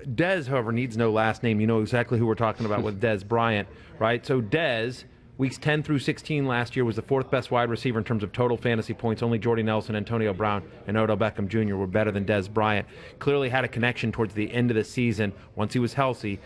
Dez, however, needs no last name. You know exactly who we're talking about with Dez Bryant, right? So Dez, weeks 10 through 16 last year, was the fourth best wide receiver in terms of total fantasy points. Only Jordy Nelson, Antonio Brown, and Odell Beckham Jr. were better than Dez Bryant. Clearly had a connection towards the end of the season once he was healthy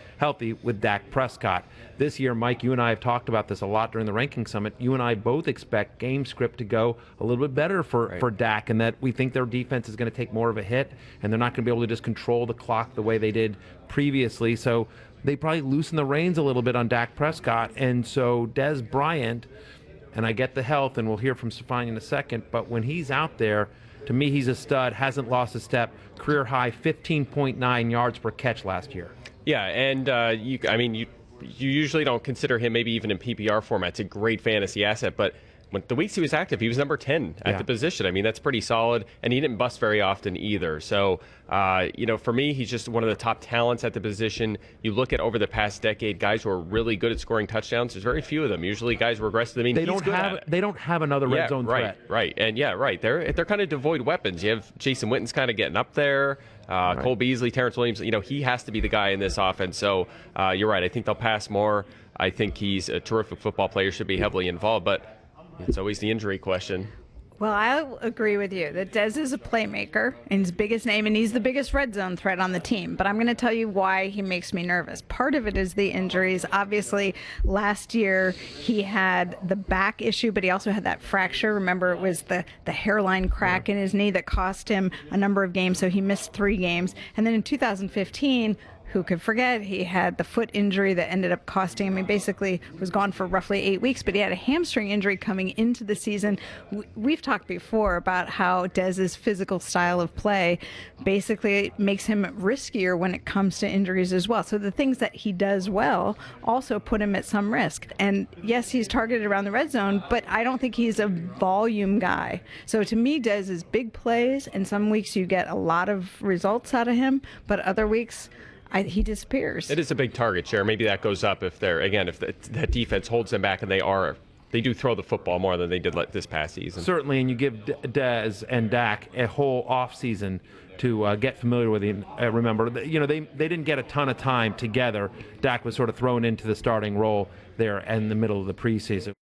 with Dak Prescott. This year, Mike, you and I have talked about this a lot during the ranking summit. You and I both expect game script to go a little bit better for Dak, and that we think their defense is going to take more of a hit, and they're not going to be able to just control the clock the way they did previously. So they probably loosen the reins a little bit on Dak Prescott. And so Dez Bryant, and I get the health, and we'll hear from Stephania in a second, but when he's out there, to me, he's a stud, hasn't lost a step, career high 15.9 yards per catch last year. Yeah, and you usually don't consider him maybe even in PPR format. It's a great fantasy asset, but when the weeks he was active, he was number 10 at the position. I mean, that's pretty solid, and he didn't bust very often either. So, for me, he's just one of the top talents at the position. You look at over the past decade, guys who are really good at scoring touchdowns. There's very few of them. Usually, guys regress. I mean, they don't have another red zone threat. Right, and they're kind of devoid weapons. You have Jason Witten's kind of getting up there. Cole Beasley, Terrence Williams. He has to be the guy in this offense. So you're right. I think they'll pass more. I think he's a terrific football player. Should be heavily involved, but it's always the injury question. Well, I agree with you that Dez is a playmaker and his biggest name, and he's the biggest red zone threat on the team. But I'm going to tell you why he makes me nervous. Part of it is the injuries. Obviously, last year he had the back issue, but he also had that fracture. Remember, it was the hairline crack in his knee that cost him a number of games, so he missed 3 games. And then in 2015, who could forget, he had the foot injury that ended up costing him. He basically was gone for roughly 8 weeks, but he had a hamstring injury coming into the season. We've talked before about how Dez's physical style of play basically makes him riskier when it comes to injuries as well. So the things that he does well also put him at some risk. And yes, he's targeted around the red zone, but I don't think he's a volume guy. So to me, Dez is big plays, and some weeks you get a lot of results out of him, but other weeks he disappears. It is a big target share. Maybe that goes up if that defense holds them back, and they do throw the football more than they did this past season. Certainly, and you give Dez and Dak a whole offseason to get familiar with him. Remember, they didn't get a ton of time together. Dak was sort of thrown into the starting role there in the middle of the preseason.